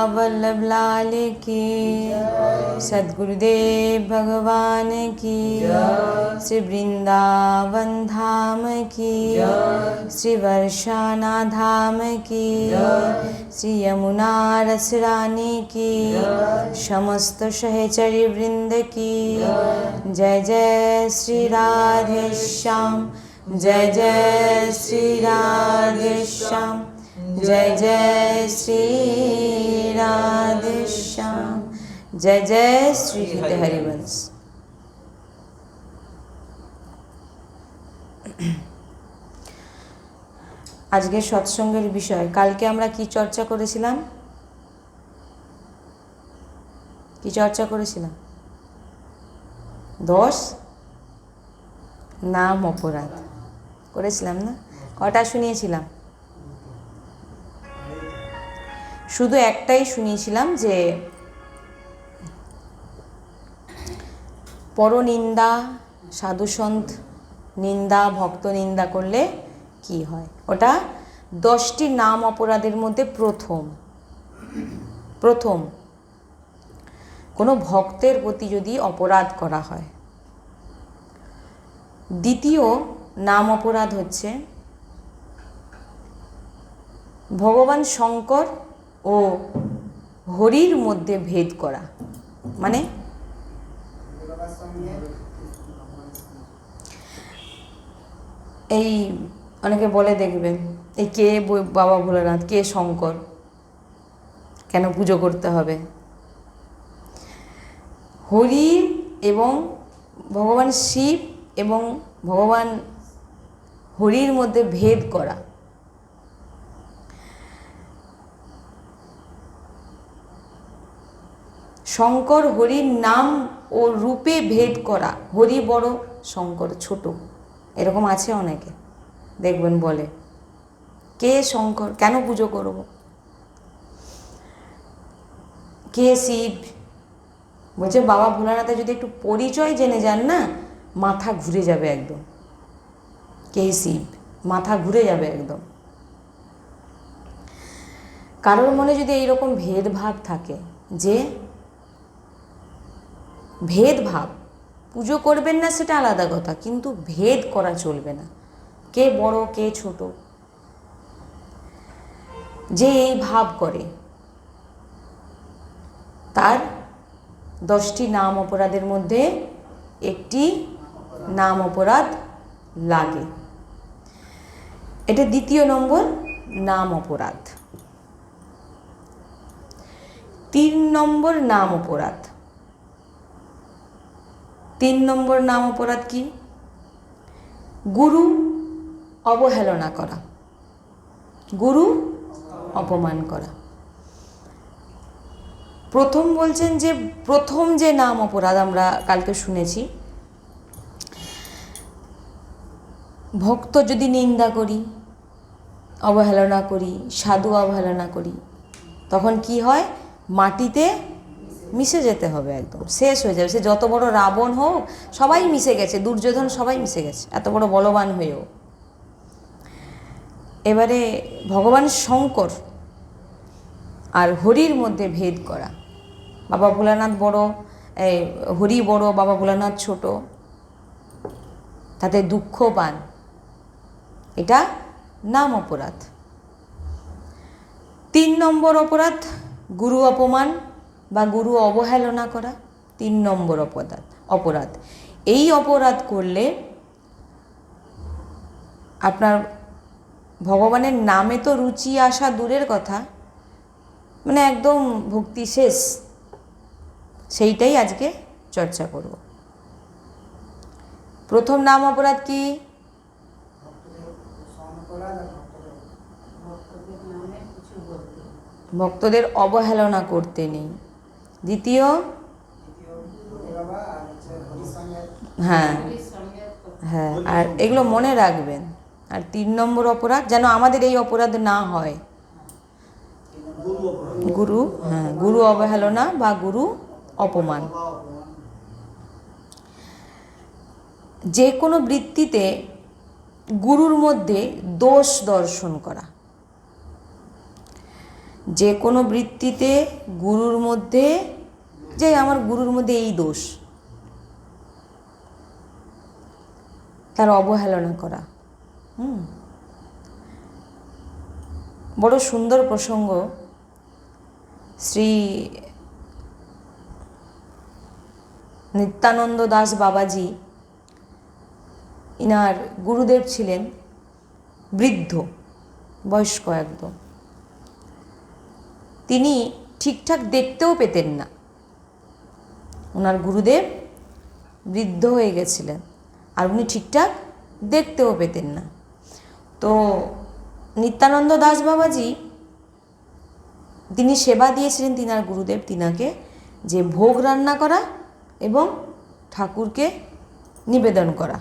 वल्लभ लाल की, सद्गुरुदेव भगवान की, श्री वृंदावन धाम की, श्री वर्षाना धाम की, श्री यमुना रस रानी की, समस्त सहचरी वृंद की। जय जय श्री राधे श्याम, जय जय श्री राधे श्याम, जय जय श्री राधे श्याम, जय जय श्री हरिवंश। আজকে সৎসঙ্গের বিষয় কালকে আমরা কি চর্চা করেছিলাম? কি চর্চা করেছিলাম? 10 নাম অপরাধ করেছিলাম না? কটা শুনিয়েছিলাম? শুধু একটাই শুনিয়েছিলাম যে পরনিন্দা, সাধুসন্ত নিন্দা, ভক্ত নিন্দা করলে কি হয়। ওটা 10টি নাম অপরাধের মধ্যে প্রথম কোনো ভক্তের প্রতি যদি অপরাধ করা হয়। দ্বিতীয় নাম অপরাধ হচ্ছে ভগবান শঙ্কর ও হরির মধ্যে ভেদ করা। মানে এই অনেকে বলে দেখবেন এই কে বাবা ভোলানাথ, কে শঙ্কর, কেন পুজো করতে হবে। হরি এবং ভগবান শিব এবং ভগবান হরির মধ্যে ভেদ করা। শঙ্কর হরির নাম ও রূপে ভেদ করা। হরি বড়, শঙ্কর ছোট, এরকম আছে অনেকে দেখবেন বলে কে শঙ্কর, কেন পুজো করব, কে শিব। বলছে বাবা ভোলানাথের যদি একটু পরিচয় জেনে যান না, মাথা ঘুরে যাবে একদম। কে শিব, মাথা ঘুরে যাবে একদম। কারোর মনে যদি এইরকম ভেদভাব থাকে যে ভেদভাব, পুজো করবেন না সেটা আলাদা কথা, কিন্তু ভেদ করা চলবে না। কে বড় কে ছোট, যে এই ভাব করে তার 10টি নাম অপরাধের মধ্যে একটি নাম অপরাধ লাগে। এটা দ্বিতীয় নম্বর নাম অপরাধ। 3 নম্বর নাম অপরাধ। 3 নম্বর নাম অপরাধ কি? গুরু অবহেলনা করা, গুরু অপমান করা। প্রথম বলছেন যে প্রথম যে নাম অপরাধ আমরা কালকে শুনেছি, ভক্ত যদি নিন্দা করি, অবহেলনা করি, সাধু অবহেলনা করি, তখন কি হয়? মাটিতে মিশে যেতে হবে, একদম শেষ হয়ে যাবে। সে যত বড় রাবণ হোক, সবাই মিশে গেছে, দুর্যোধন সবাই মিশে গেছে, এত বড় বলবান হয়েও। এবারে ভগবান শঙ্কর আর হরির মধ্যে ভেদ করা। বাবা ভোলানাথ বড়, হরি বড়, বাবা ভোলানাথ ছোট, তাতে দুঃখ পান, এটা নাম অপরাধ। 3 নম্বর অপরাধ গুরু অপমান বা গুরু অবহেলনা করা। 3 নম্বর অপরাধ। এই অপরাধ করলে আপনার ভগবানের নামে তো রুচি আসা দূরের কথা, মানে একদম ভক্তি শেষ। সেইটাই আজকে চর্চা করব। প্রথম নাম অপরাধ কি? ভক্তদের অবহেলনা করতে নেই। দ্বিতীয়, হ্যাঁ, আর এগুলো মনে রাখবেন। আর 3 নম্বর অপরাধ, যেন আমাদের এই অপরাধ না হয়, গুরু অবহেলনা বা গুরু অপমান। যে কোনো বৃত্তিতে গুরুর মধ্যে দোষ দর্শন করা। যে কোনো বৃত্তিতে গুরুর মধ্যে, যে আমার গুরুর মধ্যে এই দোষ, তার অবহেলনা করা। বড় সুন্দর প্রসঙ্গ। শ্রী নিত্যানন্দ দাস বাবাজি, ইনার গুরুদেব ছিলেন বৃদ্ধ, বয়স্ক একদম। তিনি ঠিকঠাক দেখতেও পেতেন না। ওনার গুরুদেব বৃদ্ধ হয়ে গেছিলেন আর উনি ঠিকঠাক দেখতেও পেতেন না। তো নিত্যানন্দ দাস বাবাজি তিনি সেবা দিয়েছিলেন তিনার গুরুদেব তিনাকে, যে ভোগ রান্না করা এবং ঠাকুরকে নিবেদন করা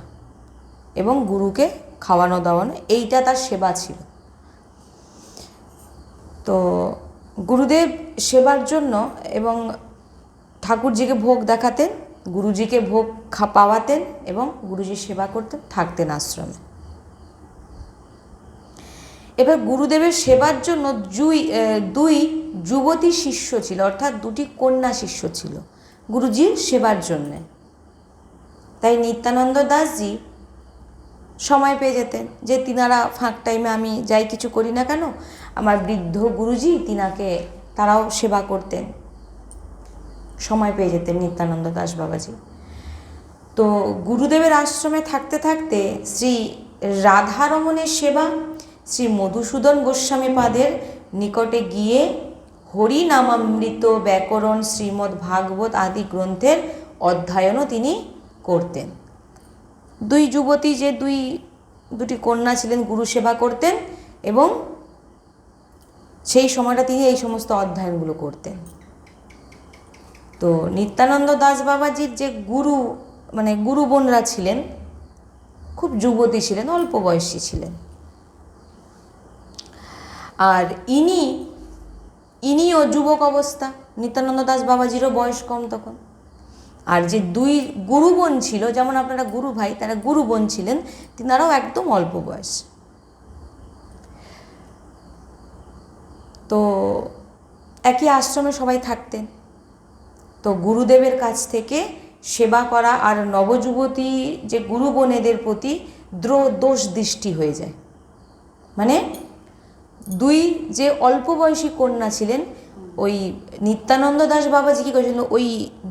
এবং গুরুকে খাওয়ানো দাওয়ানো, এইটা তার সেবা ছিল। তো গুরুদেব সেবার জন্য এবং ঠাকুরজিকে ভোগ দেখাতেন, গুরুজিকে ভোগ পাওয়াতেন এবং গুরুজির সেবা করতেন, থাকতেন আশ্রমে। এবার গুরুদেবের সেবার জন্য দুই যুবতী শিষ্য ছিল, অর্থাৎ দুটি কন্যা শিষ্য ছিল গুরুজির সেবার জন্যে। তাই নিত্যানন্দ দাসজি সময় পেয়ে যেতেন যে তিনারা ফাঁক টাইমে আমি যাই কিছু করি না কেন, আমার বৃদ্ধ গুরুজি তিনাকে তারাও সেবা করতেন, সময় পেয়ে যেতেন নিত্যানন্দ দাস বাবাজি। তো গুরুদেবের আশ্রমে থাকতে থাকতে শ্রী রাধারমণের সেবা, শ্রী মধুসূদন গোস্বামী পাদের নিকটে গিয়ে হরিনামামৃত, ব্যাকরণ, শ্রীমদ্ ভাগবত আদি গ্রন্থের অধ্যয়নও তিনি করতেন। দুই যুবতী, যে দুটি কন্যা ছিলেন, গুরু সেবা করতেন এবং সেই সময়টা তিনি এই সমস্ত অধ্যয়নগুলো করতেন। তো নিত্যানন্দ দাস বাবাজির যে গুরু, মানে গুরু বোনরা ছিলেন, খুব যুবতী ছিলেন, অল্প বয়সী ছিলেন। আর ইনিও যুবক অবস্থা, নিত্যানন্দ দাস বাবাজিরও বয়স কম তখন। আর যে দুই গুরু বোন ছিল, যেমন আপনারা গুরু ভাই, তারা গুরু বোন ছিলেন, তিনারাও একদম অল্প বয়স। তো একই আশ্রমে সবাই থাকতেন। তো গুরুদেবের কাছ থেকে সেবা করা আর নবযুবতী যে গুরু বোনেদের প্রতি দোষ দৃষ্টি হয়ে যায়। মানে দুই যে অল্প বয়সী কন্যা ছিলেন, ওই নিত্যানন্দ দাস বাবাজি কী করেছিলেন, ওই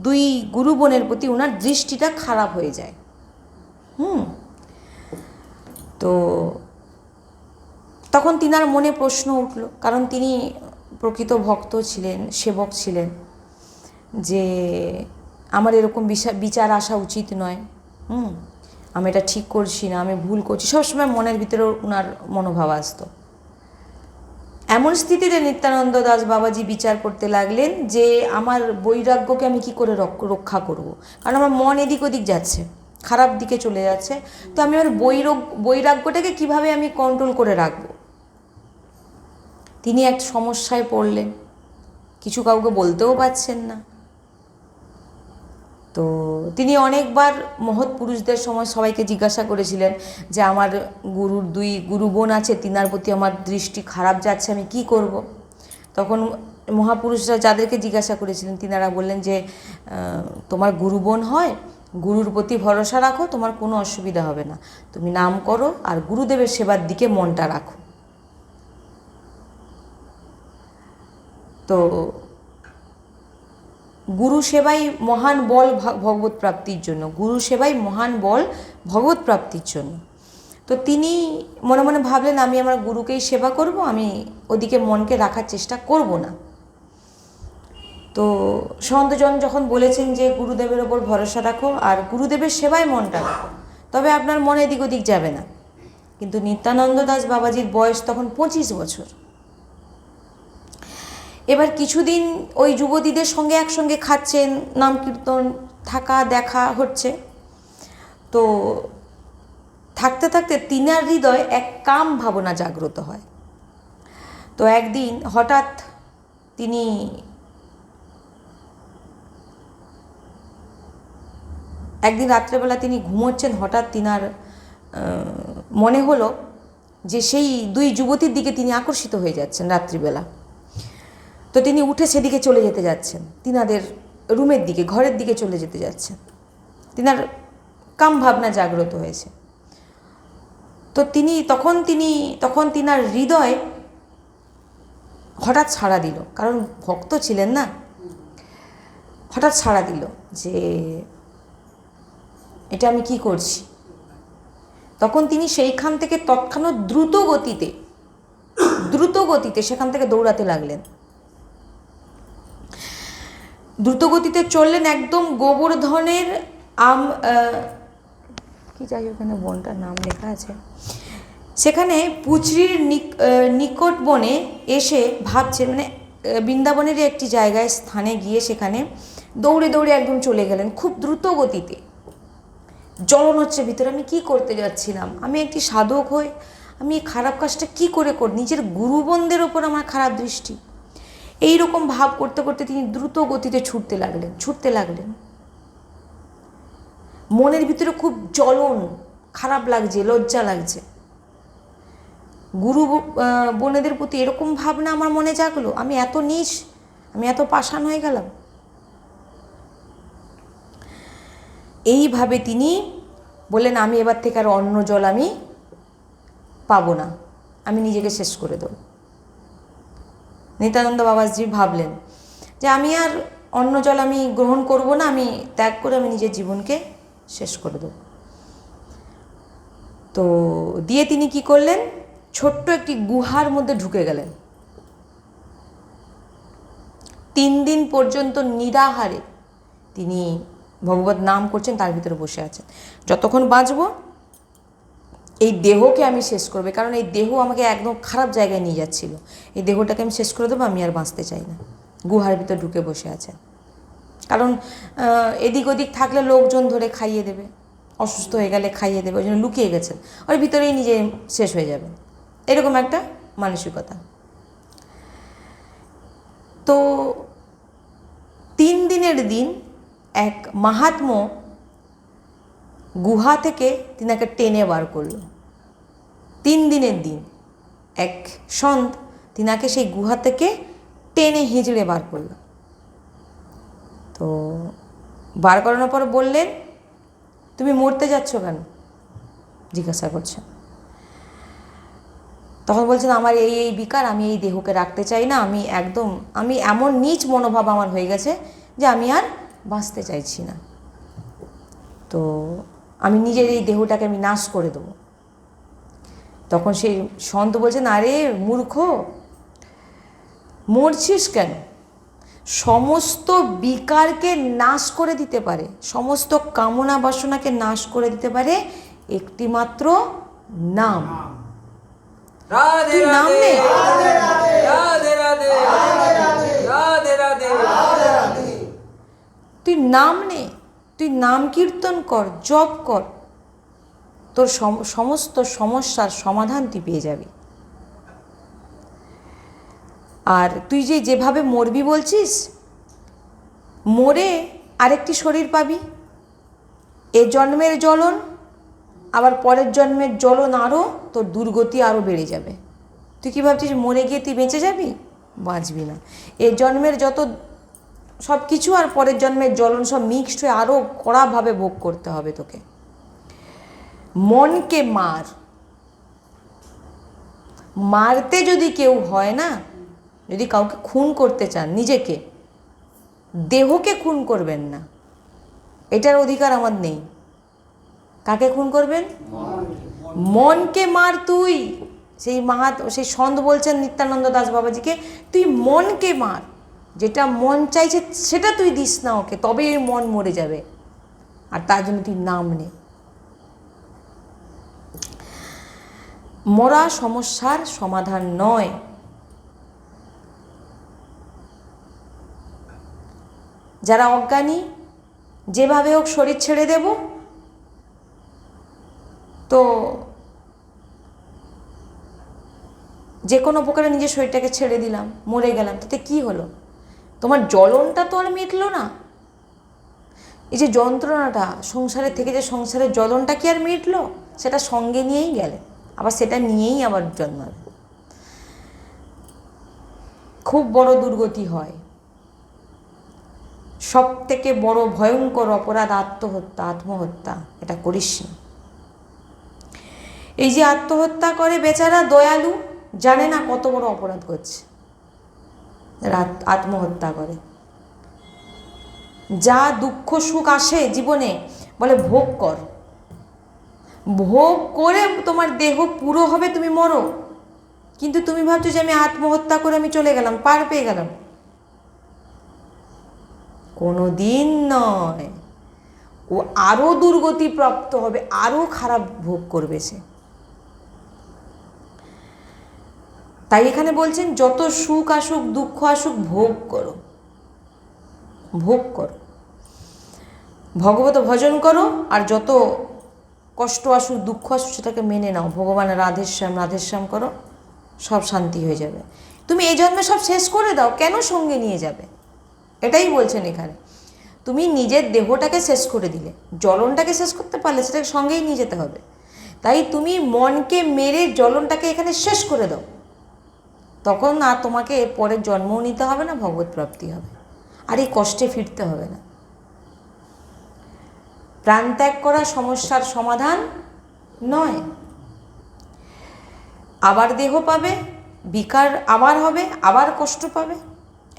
দুই গুরু বোনের প্রতি ওনার দৃষ্টিটা খারাপ হয়ে যায়। তো তখন তিনার মনে প্রশ্ন উঠল, কারণ তিনি প্রকৃত ভক্ত ছিলেন, সেবক ছিলেন, যে আমার এরকম বিচার আসা উচিত নয়, আমি এটা ঠিক করছি না, আমি ভুল করছি, সবসময় মনের ভিতরে ওনার মনোভাব আসতো। এমন স্থিতিতে নিত্যানন্দ দাস বাবাজি বিচার করতে লাগলেন যে আমার বৈরাগ্যকে আমি কি করে রক্ষা করব, কারণ আমার মন এদিক ওদিক যাচ্ছে, খারাপ দিকে চলে যাচ্ছে। তো আমি আমার বৈরাগ্যটাকে কিভাবে আমি কন্ট্রোল করে রাখব। তিনি এক সমস্যায় পড়লেন, কিছু কাউকে বলতেও পারছেন না। তো তিনি অনেকবার মহৎ পুরুষদের সময় সবাইকে জিজ্ঞাসা করেছিলেন যে আমার গুরুর দুই গুরু বোন আছে, তিনার প্রতি আমার দৃষ্টি খারাপ যাচ্ছে, আমি কি করব। তখন মহাপুরুষরা যাদেরকে জিজ্ঞাসা করেছিলেন, তিনারা বললেন যে তোমার গুরু বোন হয়, গুরুর প্রতি ভরসা রাখো, তোমার কোনো অসুবিধা হবে না, তুমি নাম করো আর গুরুদেবের সেবার দিকে মনটা রাখো। তো গুরু সেবাই মহান বল ভগবত প্রাপ্তির জন্য, গুরু সেবাই মহান বল ভগবত প্রাপ্তির জন্য। তো তিনি মনে মনে ভাবলেন আমি আমার গুরুকেই সেবা করব, আমি ওদিকে মনকে রাখার চেষ্টা করব না। তো সন্তজন যখন বলেছেন যে গুরুদেবের ওপর ভরসা রাখো আর গুরুদেবের সেবায় মনটা রাখো, তবে আপনার মন এদিক ওদিক যাবে না। কিন্তু নিত্যানন্দ দাস বাবাজির বয়স তখন 25 বছর। এবার কিছুদিন ওই যুবতীদের সঙ্গে একসঙ্গে খাচ্ছেন, নাম কীর্তন, থাকা দেখা হচ্ছে। তো থাকতে থাকতে তিনার হৃদয় এক কাম ভাবনা জাগ্রত হয়। তো একদিন হঠাৎ তিনি রাত্রেবেলা তিনি ঘুমোচ্ছেন, হঠাৎ তিনার মনে হলো যে সেই দুই যুবতীর দিকে তিনি আকর্ষিত হয়ে যাচ্ছেন রাত্রিবেলা। তো তিনি উঠে সেদিকে চলে যেতে যাচ্ছেন, তিনাদের রুমের দিকে, ঘরের দিকে চলে যেতে যাচ্ছেন। তিনার কাম ভাবনা জাগ্রত হয়েছে। তো তখন তিনার হৃদয় হঠাৎ সাড়া দিল, কারণ ভক্ত ছিলেন না, হঠাৎ সাড়া দিল যে এটা আমি কি করছি। তখন তিনি সেইখান থেকে তৎক্ষণাৎ দ্রুত গতিতে সেখান থেকে দৌড়াতে লাগলেন। দ্রুত গতিতে চললেন একদম গোবর্ধনের কি যাই ওখানে বনটার নাম লেখা আছে, সেখানে পুচরির নিকট বনে এসে ভাবছে, মানে বৃন্দাবনেরই একটি জায়গায় স্থানে গিয়ে সেখানে দৌড়ে দৌড়ে একদম চলে গেলেন খুব দ্রুত গতিতে। জ্বলন হচ্ছে ভিতরে, আমি কি করতে যাচ্ছিলাম, আমি একটি সাধক হয়ে আমি এই খারাপ কাজটা কি করে নিজের গুরুবনদের ওপর আমার খারাপ দৃষ্টি, এই রকম ভাব করতে করতে তিনি দ্রুত গতিতে ছুটতে লাগলেন। মনের ভিতরে খুব জ্বলন, খারাপ লাগছে, লজ্জা লাগছে। গুরু বোনেদের প্রতি এরকম ভাবনা আমার মনে জাগলো, আমি এত নীচ, আমি এত পাষাণ হয়ে গেলাম। এইভাবে তিনি বললেন, আমি এবার থেকে আর অন্ন জল আমি পাবো না, আমি নিজেকে শেষ করে দেব। নিত্যানন্দ বাবাজি ভাবলেন যে আমি আর অন্ন জল আমি গ্রহণ করব না, আমি ত্যাগ করে আমি নিজের জীবনকে শেষ করে দেব। তো দিয়ে তিনি কি করলেন, ছোট্ট একটি গুহার মধ্যে ঢুকে গেলেন। 3 দিন পর্যন্ত নিরাহারে তিনি ভগবত নাম করছেন, তার ভিতরে বসে আছেন। যতক্ষণ বাঁচব এই দেহকে আমি শেষ করবে, কারণ এই দেহ আমাকে একদম খারাপ জায়গায় নিয়ে যাচ্ছিল, এই দেহটাকে আমি শেষ করে দেবো, আমি আর বাঁচতে চাই না। গুহার ভিতর ঢুকে বসে আছেন, কারণ এদিক ওদিক থাকলে লোকজন ধরে খাইয়ে দেবে, অসুস্থ হয়ে গেলে খাইয়ে দেবে, ওই জন্য লুকিয়ে গেছেন, ওর ভিতরেই নিজে শেষ হয়ে যাবে, এরকম একটা মানসিকতা। তো 3 দিনের দিন এক মাহাত্ম্য গুহা থেকে তিনাকে টেনে বার করল। 3 দিনের দিন এক সন্ত তিনাকে সেই গুহা থেকে টেনে হিঁচড়ে বার করল। তো বার করানোর পর বললেন, তুমি মরতে যাচ্ছ কেন, জিজ্ঞাসা করছেন। তখন বলছেন, আমার এই বিকার, আমি এই দেহকে রাখতে চাই না, আমি এমন নীচ মনোভাব আমার হয়ে গেছে যে আমি আর বাঁচতে চাইছি না, তো আমি নিজের এই দেহটাকে আমি নাশ করে দেবো। তখন সেই সন্ত বলছেন, আরে মূর্খ, মরছিস কেন, সমস্ত বিকারকে নাশ করে দিতে পারে, সমস্ত কামনা বাসনাকে নাশ করে দিতে পারে একটি মাত্র নাম। তুই নাম নে, তুই নাম নে, তুই নাম কীর্তন কর, জপ কর, তোর সমস্ত সমস্যার সমাধান তুই পেয়ে যাবি। আর তুই যেভাবে মরবি বলছিস, মরে আরেকটি শরীর পাবি, এ জন্মের জ্বলন, আবার পরের জন্মের জ্বলন, আরও তোর দুর্গতি আরও বেড়ে যাবে। তুই কী ভাবছিস মরে গিয়ে তুই বেঁচে যাবি? বাঁচবি না। এ জন্মের যত সব কিছু আর পরের জন্মের জ্বলন সব মিক্সড হয়ে আরও কড়াভাবে ভোগ করতে হবে তোকে। মনকে মারতে যদি কেউ হয় না, যদি কাউকে খুন করতে চান, নিজেকে, দেহকে খুন করবেন না, এটার অধিকার আমার নেই। কাকে খুন করবেন? মনকে মার তুই। সেই সন্ত বলছেন নিত্যানন্দ দাস বাবাজিকে, তুই মনকে মার, যেটা মন চাইছে সেটা তুই দিস না ওকে, তবে ওই মন মরে যাবে। আর তার জন্য তুই নাম নে। মরা সমস্যার সমাধান নয়। যারা অজ্ঞানী, যেভাবে হোক শরীর ছেড়ে দেব, তো যে কোনো প্রকারে নিজের শরীরটাকে ছেড়ে দিলাম, মরে গেলাম, তাতে কি হলো? তোমার জ্বলনটা তো আর মিটলো না। এই যে যন্ত্রণাটা সংসারে থেকে, যে সংসারের জ্বলনটা কি আর মিটলো? সেটা সঙ্গে নিয়েই গেলে, আবার সেটা নিয়েই আবার জন্মাবে। খুব বড় দুর্গতি হয়। সব থেকে বড় ভয়ঙ্কর অপরাধ আত্মহত্যা, আত্মহত্যা। এটা করিস না। এই যে আত্মহত্যা করে বেচারা দয়ালু, জানে না কত বড় অপরাধ করছে, আত্মহত্যা করে। যা দুঃখ সুখ আসে জীবনে বলে ভোগ কর, ভোগ করে তোমার দেহ পুরো হবে, তুমি মরো। কিন্তু তুমি ভাবছো যে আমি আত্মহত্যা করে আমি চলে গেলাম, পার পেয়ে গেলাম। কোনো দিন নয়, ও আরো দুর্গতি প্রাপ্ত হবে, আরো খারাপ ভোগ করবে সে। তাই এখানে বলছেন যত সুখ আসুক দুঃখ আসুক ভোগ করো, ভোগ করো, ভগবত ভজন করো। আর যত কষ্ট আসুক দুঃখ আসুক সেটাকে মেনে নাও, ভগবানের রাধেশ্যাম রাধেশ্যাম করো, সব শান্তি হয়ে যাবে। তুমি এই জন্মে সব শেষ করে দাও, কেন সঙ্গে নিয়ে যাবে? এটাই বলছেন এখানে। তুমি নিজের দেহটাকে শেষ করে দিলে, জ্বলনটাকে শেষ করতে পারলে সেটাকে সঙ্গেই নিয়ে যেতে হবে। তাই তুমি মনকে মেরে জ্বলনটাকে এখানে শেষ করে দাও, তখন আর তোমাকে এর পরের জন্মও নিতে হবে না, ভগবত প্রাপ্তি হবে, আর এই কষ্টে ফিরতে হবে না। প্রাণ ত্যাগ করা সমস্যার সমাধান নয়। আবার দেহ পাবে, বিকার আবার হবে, আবার কষ্ট পাবে,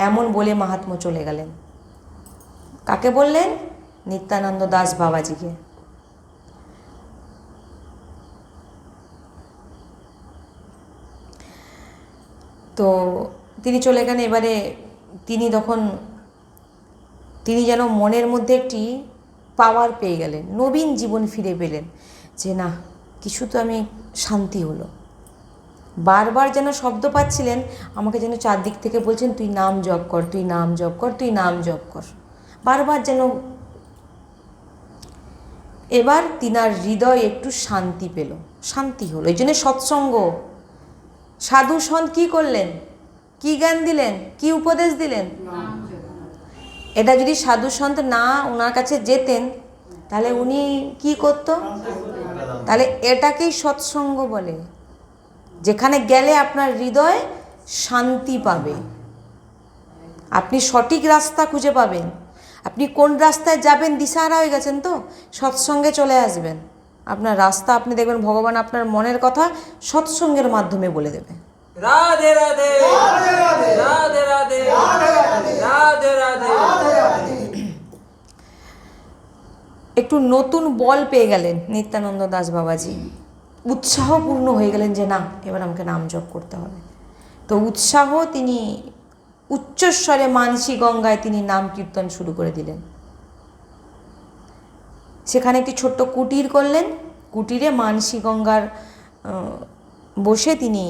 এমন বলে মাহাত্ম্য চলে গেলেন। কাকে বললেন? নিত্যানন্দ দাস বাবাজিকে। তো তিনি চলে গেলেন। এবারে তিনি যেন মনের মধ্যে একটি পাওয়ার পেয়ে গেলেন, নবীন জীবন ফিরে পেলেন, যে না কিছু তো আমি শান্তি হলো। বারবার যেন শব্দ পাচ্ছিলেন, আমাকে যেন চারদিক থেকে বলছেন তুই নাম জপ কর, তুই নাম জপ কর, তুই নাম জপ কর, বারবার যেন। এবার তিনার হৃদয় একটু শান্তি পেল, শান্তি হলো। এই জন্য সৎসঙ্গ। সাধু সন্ত কী করলেন, কি জ্ঞান দিলেন, কি উপদেশ দিলেন? এটা যদি সাধু সন্ত না ওনার কাছে যেতেন তাহলে উনি কি করত? তাহলে এটাকেই সৎসঙ্গ বলে, যেখানে গেলে আপনার হৃদয় শান্তি পাবে, আপনি সঠিক রাস্তা খুঁজে পাবেন। আপনি কোন রাস্তায় যাবেন দিশাহারা হয়ে গেছেন তো, সৎসঙ্গে চলে আসবেন, আপনার রাস্তা আপনি দেখবেন ভগবান আপনার মনের কথা সৎসঙ্গের মাধ্যমে বলে দেবে। রাধে রাধে রাধে রাধে রাধে রাধে রাধে। একটু নতুন বল পেয়ে গেলেন নিত্যানন্দ দাস বাবাজি, উৎসাহপূর্ণ হয়ে গেলেন যে না এবার আমাকে নাম জপ করতে হবে। তো উৎসাহ, তিনি উচ্চস্বরে মানসী গঙ্গায় তিনি নাম কীর্তন শুরু করে দিলেন। সেখানে একটি ছোট্ট কুটির করলেন, কুটিরে মানসী গঙ্গার বসে তিনি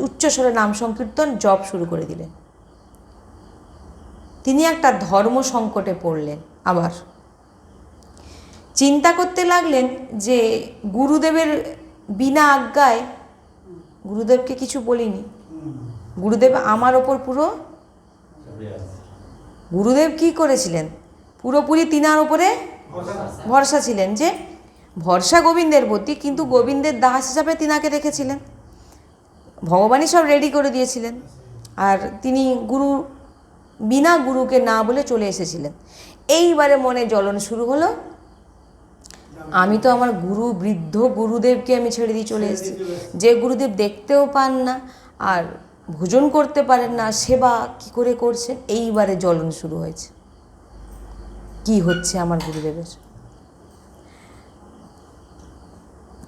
উচ্চস্বরে নাম সংকীর্তন জপ শুরু করে দিলেন। তিনি একটা ধর্ম সংকটে পড়লেন। আবার চিন্তা করতে লাগলেন যে গুরুদেবের বিনা আজ্ঞায়, গুরুদেবকে কিছু বলিনি, গুরুদেব আমার ওপর পুরো, গুরুদেব কি করেছিলেন, পুরোপুরি তিনার ওপরে ভরসা ছিলেন, যে ভরসা গোবিন্দের প্রতি, কিন্তু গোবিন্দের দাস হিসাবে তিনাকে রেখেছিলেন, ভগবানই সব রেডি করে দিয়েছিলেন, আর তিনি গুরু বিনা গুরুকে না বলে চলে এসেছিলেন। এইবারে মনে জ্বলন শুরু হলো, আমি তো আমার গুরু, বৃদ্ধ গুরুদেবকে আমি ছেড়ে দিয়ে চলে এসেছি, যে গুরুদেব দেখতেও পান না আর ভোজন করতে পারেন না, সেবা কি করে করছেন। এইবারে জ্বলন শুরু হয়েছে, কি হচ্ছে আমার গুরুদেবের,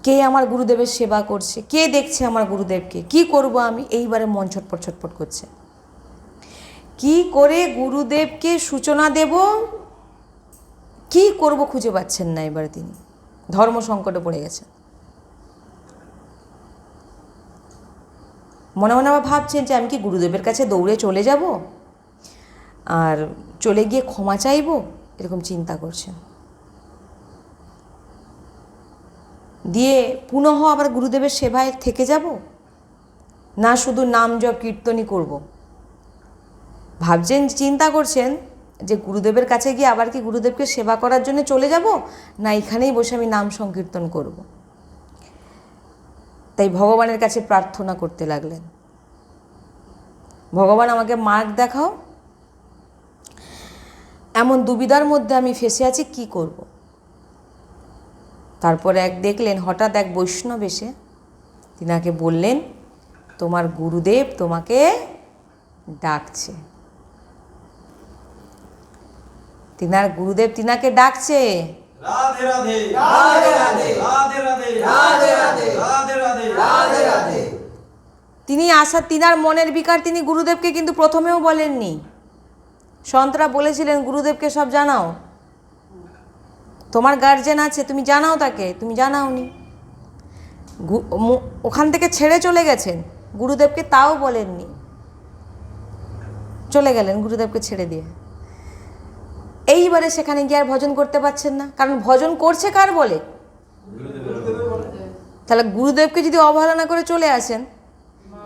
কে আমার গুরুদেবের সেবা করছে, কে দেখছে আমার গুরুদেবকে, কি করব আমি। এইবারে মন ছটপট ছটপট করছে, কি করে গুরুদেবকে সূচনা দেব, কি করব খুঁজে পাচ্ছেন না। এবারে তিনি ধর্ম সংকটে পড়ে গেছেন। মনে মনে আবার ভাবছেন যে আমি কি গুরুদেবের কাছে দৌড়ে চলে যাব আর চলে গিয়ে ক্ষমা চাইব, এরকম চিন্তা করছেন। দিয়ে পুনঃ আবার গুরুদেবের সেবায় থেকে যাব, না শুধু নাম জপ কীর্তনই করব। ভাবছেন, চিন্তা করছেন যে গুরুদেবের কাছে গিয়ে আবার কি গুরুদেবকে সেবা করার জন্য চলে যাব, না এখানেই বসে আমি নাম সংকীর্তন করব। তাই ভগবানের কাছে প্রার্থনা করতে লাগলেন, ভগবান আমাকে মার্গ দেখাও, এমন দুবিধার মধ্যে আমি ফেসে আছি, কি করব। তারপরে দেখলেন হঠাৎ এক বৈষ্ণব এসে তিনাকে বললেন, তোমার গুরুদেব তোমাকে ডাকছে। তিনার গুরুদেব তিনাকে ডাকছে। রাধে রাধে রাধে রাধে রাধে রাধে রাধে রাধে রাধে রাধে রাধে রাধে। তিনার মনের বিকার তিনি গুরুদেবকে কিন্তু প্রথমেও বলেননি। সন্তরা বলেছিলেন গুরুদেবকে সব জানাও, তোমার গার্জেন আছে, তুমি জানাও তাকে, তুমি জানাওনি। ওখান থেকে ছেড়ে চলে গেছেন, গুরুদেবকে তাও বলেননি, চলে গেলেন গুরুদেবকে ছেড়ে দিয়ে। এইবারে সেখানে গিয়ে আর ভজন করতে পারছেন না, কারণ ভজন করছে কার বলে? তাহলে গুরুদেবকে যদি অবহেলনা করে চলে আসেন,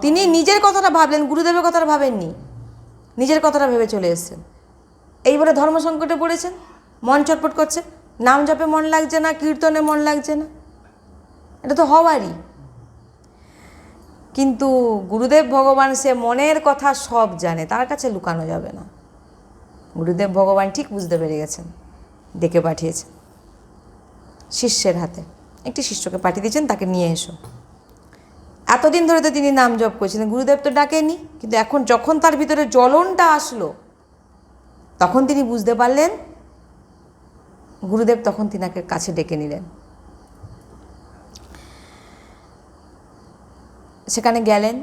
তিনি নিজের কথাটা ভাবলেন, গুরুদেবের কথাটা ভাবেননি, নিজের কথাটা ভেবে চলে এসেছেন। এইবারে ধর্ম সংকটে পড়েছেন, মন চটপট করছে, নাম জপে মন লাগছে না, কীর্তনে মন লাগছে না, এটা তো হওয়ারই। কিন্তু গুরুদেব ভগবান সে মনের কথা সব জানে, তার কাছে লুকানো যাবে না। গুরুদেব ভগবান ঠিক বুঝতে পেরে গেছেন, ডেকে পাঠিয়েছেন শিষ্যের হাতে, একটি শিষ্যকে পাঠিয়ে দিয়েছেন, তাকে নিয়ে এসো। এতদিন ধরে তো তিনি নাম জপ করছিলেন, গুরুদেব তো ডাকেনি, কিন্তু এখন যখন তার ভিতরে জ্বলনটা আসলো, তখন তিনি বুঝতে পারলেন, গুরুদেব তখন তিনাকে কাছে ডেকে নিলেন। সেখানে গেলেন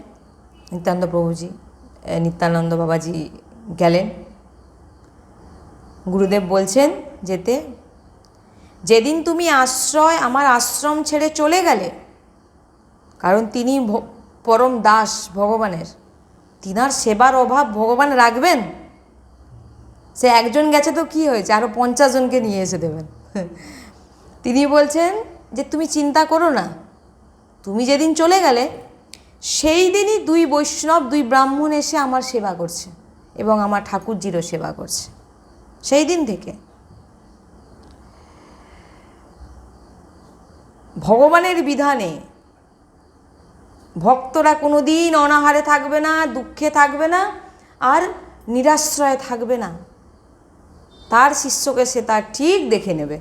নিত্যানন্দ প্রভুজি, নিত্যানন্দ বাবাজি গেলেন। গুরুদেব বলছেন যেতে, যেদিন তুমি আমার আশ্রম ছেড়ে চলে গেলে, কারণ তিনি পরম দাস ভগবানের, তিনার সেবার অভাব ভগবান রাখবেন? সে একজন গেছে তো কি হয়েছে, আরও 50 জনকে নিয়ে এসে দেবেন। তিনি বলছেন যে তুমি চিন্তা করো না, তুমি যেদিন চলে গেলে সেই দিনই 2 বৈষ্ণব 2 ব্রাহ্মণ এসে আমার সেবা করছে এবং আমার ঠাকুরজিরও সেবা করছে। সেই দিন থেকে ভগবানের বিধানে ভক্তরা কোনো দিন অনাহারে থাকবে না, দুঃখে থাকবে না, আর নিরাশ্রয়ে থাকবে না। তার শিষ্যকে সে তার ঠিক দেখে নেবে।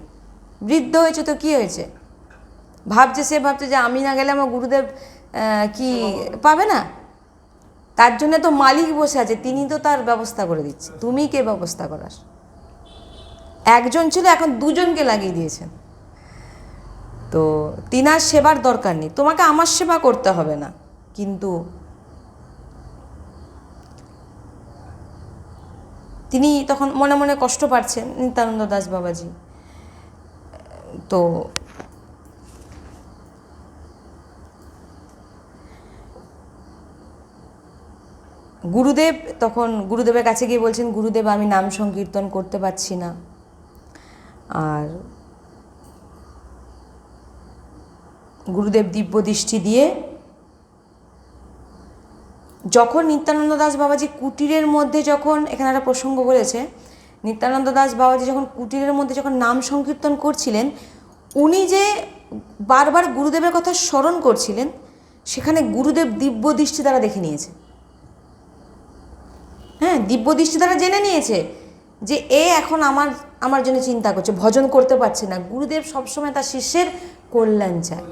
বৃদ্ধ হয়েছে তো কি হয়েছে, ভাবছে যে আমি না গেলে আমার গুরুদেব কি পাবে না? তার জন্য তো মালিক বসে আছে, তিনি তো তার ব্যবস্থা করে দিচ্ছে, তুমি কে ব্যবস্থা করার? একজন ছিল, এখন 2 জনকে লাগিয়ে দিয়েছেন। তো তিনার সেবার দরকার নেই, তোমাকে আমার সেবা করতে হবে না। কিন্তু তিনি তখন মনে মনে কষ্ট পাচ্ছেন, নিত্যানন্দ দাস বাবাজি। তো গুরুদেব তখন গুরুদেবের কাছে গিয়ে বলছেন, গুরুদেব আমি নাম সংকীর্তন করতে পারছি না। আর গুরুদেব দিব্য দৃষ্টি দিয়ে, যখন নিত্যানন্দ দাস বাবাজি কুটিরের মধ্যে, যখন এখানে একটা প্রসঙ্গ বলেছে, নিত্যানন্দ দাস বাবাজি যখন কুটিরের মধ্যে যখন নাম সংকীর্তন করছিলেন, উনি যে বারবার গুরুদেবের কথা স্মরণ করছিলেন, সেখানে গুরুদেব দিব্য দৃষ্টি দ্বারা দেখে নিয়েছে। হ্যাঁ, দিব্য দৃষ্টি দ্বারা জেনে নিয়েছে যে এ এখন আমার জন্য চিন্তা করছে, ভজন করতে পারছে না। গুরুদেব সবসময় তার শিষ্যের কল্যাণ চায়।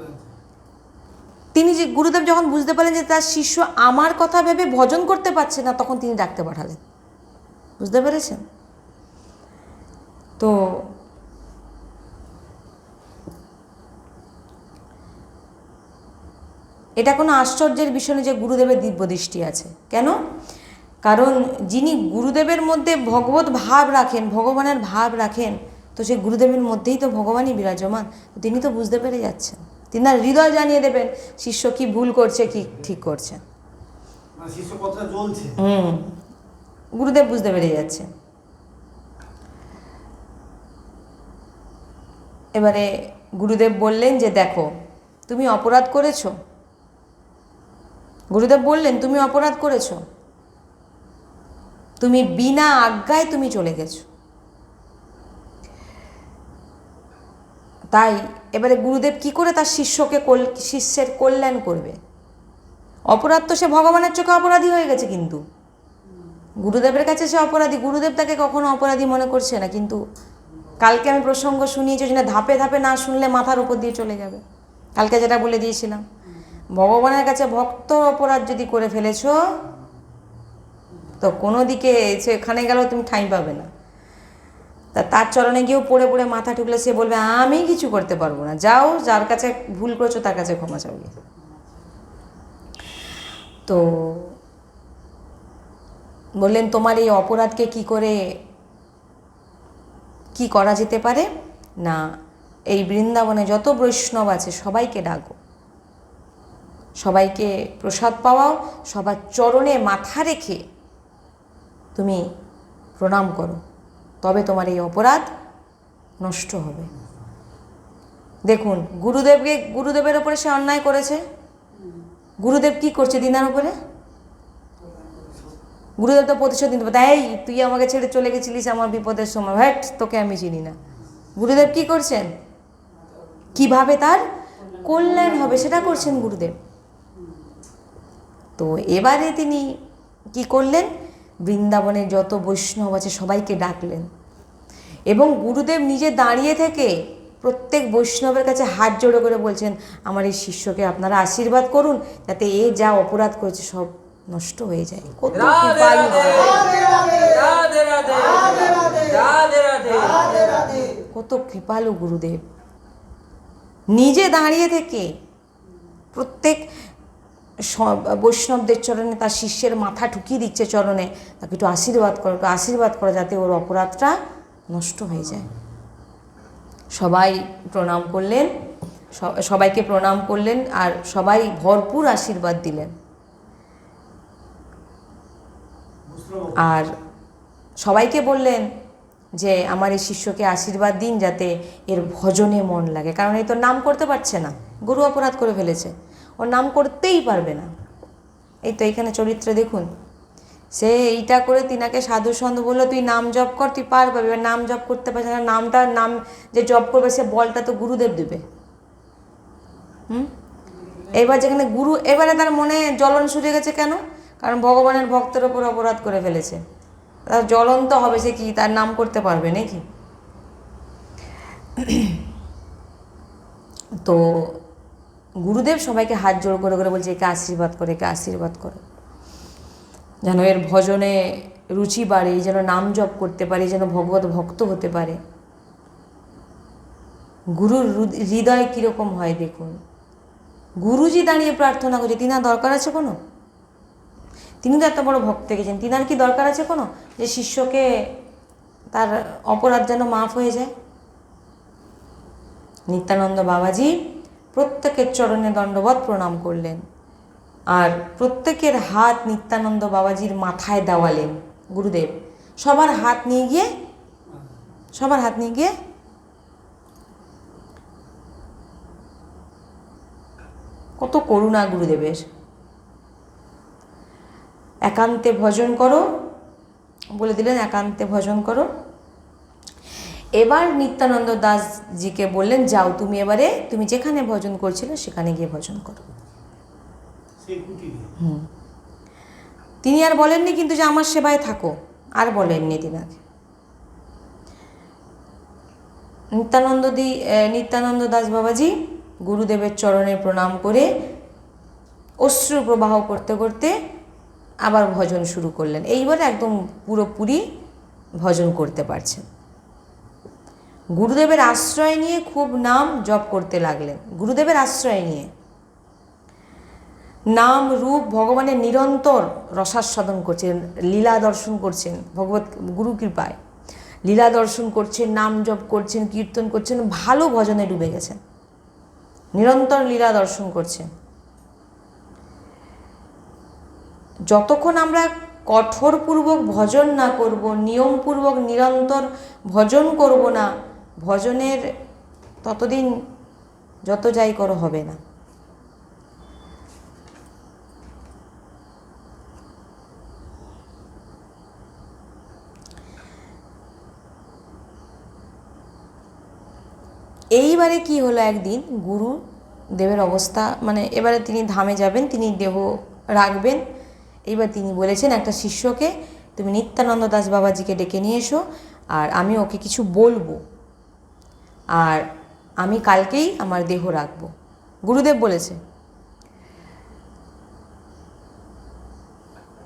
গুরুদেব যখন বুঝতে পারলেন যে তার শিষ্য আমার কথা ভেবে ভজন করতে পারছে না, তখন তিনি ডাকতে পাঠালেন। বুঝতে পেরেছেন তো? এটা কোনো আশ্চর্যের বিষয় নয় যে গুরুদেবের দিব্য দৃষ্টি আছে। কেন? কারণ যিনি গুরুদেবের মধ্যে ভগবত ভাব রাখেন, ভগবানের ভাব রাখেন, তো সেই গুরুদেবের মধ্যেই তো ভগবানই বিরাজমান। তিনি তো বুঝতে পেরে যাচ্ছেন, তিনার হৃদয় জানিয়ে দেবেন শিষ্য কি ভুল করছে কি ঠিক করছে। শিষ্য কতটা জ্বলছে, গুরুদেব বুঝতে পেরে যাচ্ছে। এবারে গুরুদেব বললেন যে দেখো তুমি অপরাধ করেছো। গুরুদেব বললেন তুমি অপরাধ করেছো, তুমি বিনা আজ্ঞায় তুমি চলে গেছো। তাই এবারে গুরুদেব কি করে তার শিষ্যের কল্যাণ করবে? অপরাধ তো সে ভগবানের চোখে অপরাধী হয়ে গেছে, কিন্তু গুরুদেবের কাছে সে অপরাধী, গুরুদেব তাকে কখনো অপরাধী মনে করছে না। কিন্তু কালকে আমি প্রসঙ্গ শুনিয়েছি, যে না ধাপে ধাপে না শুনলে মাথার উপর দিয়ে চলে যাবে। কালকে যেটা বলে দিয়েছিলাম, ভগবানের কাছে ভক্ত অপরাধ যদি করে ফেলেছো তো কোনো দিকে সেখানে গেলেও তুমি ঠাঁই পাবে না। তার চরণে গিয়েও পড়ে পড়ে মাথা ঠুকলে সে বলবে আমি কিছু করতে পারবো না, যাও যার কাছে ভুল করেছো তার কাছে ক্ষমা চাও। তো বললেন তোমার এই অপরাধকে কি করা যেতে পারে না, এই বৃন্দাবনে যত বৈষ্ণব আছে সবাইকে ডাকো, সবাইকে প্রসাদ পাওয়াও, সবার চরণে মাথা রেখে তুমি প্রণাম করো, তবে তোমার এই অপরাধ নষ্ট হবে। দেখুন গুরুদেবের ওপরে সে অন্যায় করেছে। গুরুদেব কি করছে দিনার উপরে? গুরুদেব তো প্রতিশোধ নিতে পারে, এই তুই আমাকে ছেড়ে চলে গেছিলিস আমার বিপদের সময়, হ্যাট তোকে আমি চিনি না। গুরুদেব কি করছেন? কিভাবে তার কল্যাণ হবে সেটা করছেন গুরুদেব। তো এবারে তিনি কি করলেন, বৃন্দাবনের যত বৈষ্ণব আছে সবাইকে ডাকলেন, এবং গুরুদেব নিজে দাঁড়িয়ে থেকে প্রত্যেক বৈষ্ণবের কাছে হাত জোড়ো করে বলছেন আমার এই শিষ্যকে আপনারা আশীর্বাদ করুন, যাতে এ যা অপরাধ করেছে সব নষ্ট হয়ে যায়। কত কৃপালু, কত কৃপালু গুরুদেব। নিজে দাঁড়িয়ে থেকে প্রত্যেক বৈষ্ণবদের চরণে তার শিষ্যের মাথা ঠুকিয়ে দিচ্ছে চরণে, তাকে একটু আশীর্বাদ করো যাতে ওর অপরাধটা নষ্ট হয়ে যায়। সবাই প্রণাম করলেন, সবাইকে প্রণাম করলেন, আর সবাই ভরপুর আশীর্বাদ দিলেন। আর সবাইকে বললেন যে আমার এই শিষ্যকে আশীর্বাদ দিন যাতে এর ভজনে মন লাগে, কারণ এই তো নাম করতে পারছে না, গুরু অপরাধ করে ফেলেছে, ওর নাম করতেই পারবে না। এই তো এখানে চরিত্র দেখুন, সে এইটা করে তিনাকে সাধু সন্ত বললো তুই নাম জপ কর, তুই পারবি। এবার নাম জপ করতে পারছে না, নাম যে জপ করবে সে বলটা তো গুরুদেব দেবে। এবার যেখানে এবারে তার মনে জ্বলন শুরু গেছে, কেন? কারণ ভগবানের ভক্তের ওপর অপরাধ করে ফেলেছে, তার জ্বলন তো হবে, সে কি তার নাম করতে পারবে নাকি? তো গুরুদেব সবাইকে হাত জোড় করে করে বলছে একে আশীর্বাদ করে, একে আশীর্বাদ করে, যেন এর ভজনে রুচি বাড়ে, যেন নাম জপ করতে পারে, যেন ভগবত ভক্ত হতে পারে। গুরুর হৃদয় কীরকম হয় দেখুন। গুরুজি দাঁড়িয়ে প্রার্থনা করছে, তিনার দরকার আছে কোনো? তিনি তো এত বড় ভক্ত গেছেন, তিনার কি দরকার আছে কোনো যে শিষ্যকে তার অপরাধ যেন মাফ হয়ে যায়? নিত্যানন্দ বাবাজি প্রত্যেকের চরণে দণ্ডবত প্রণাম করলেন, আর প্রত্যেকের হাত নিত্যানন্দ বাবাজির মাথায় দেওয়ালেন গুরুদেব। সবার হাত নিয়ে গিয়ে কত করুণা গুরুদেবের। একান্তে ভজন করো বলে দিলেন, একান্তে ভজন করো। এবার নিত্যানন্দ দাসজিকে বললেন যাও তুমি যেখানে ভজন করছিলে সেখানে গিয়ে ভজন করো। তিনি আর বলেননি কিন্তু যে আমার সেবায় থাকো, আর বলেননি তিনাকে। নিত্যানন্দ দাস বাবাজি গুরুদেবের চরণে প্রণাম করে অশ্রু প্রবাহ করতে করতে আবার ভজন শুরু করলেন। এইবারে একদম পুরোপুরি ভজন করতে পারছেন। গুরুদেবের আশ্রয় নিয়ে খুব নাম জপ করতে লাগলেন। গুরুদেবের আশ্রয় নিয়ে নাম রূপ ভগবানের নিরন্তর রসাস্বাদন করছেন, লীলা দর্শন করছেন, ভগবত গুরু কৃপায় লীলা দর্শন করছেন, নাম জপ করছেন, কীর্তন করছেন, ভালো ভজনে ডুবে গেছেন, নিরন্তর লীলা দর্শন করছেন। যতক্ষণ আমরা কঠোরপূর্বক ভজন না করব, নিয়মপূর্বক নিরন্তর ভজন করব না, ভজনের ততদিন যত যাই করো হবে না। এইবারে কি হলো, একদিন গুরুদেবের অবস্থা এবারে তিনি ধামে যাবেন, তিনি দেহ রাখবেন। এইবার তিনি বলেছেন একটা শিষ্যকে তুমি নিত্যানন্দ দাস বাবাজিকে ডেকে নিয়ে এসো, আর আমি ওকে কিছু বলবো, আর আমি কালকেই আমার দেহ রাখবো। গুরুদেব বলেছে।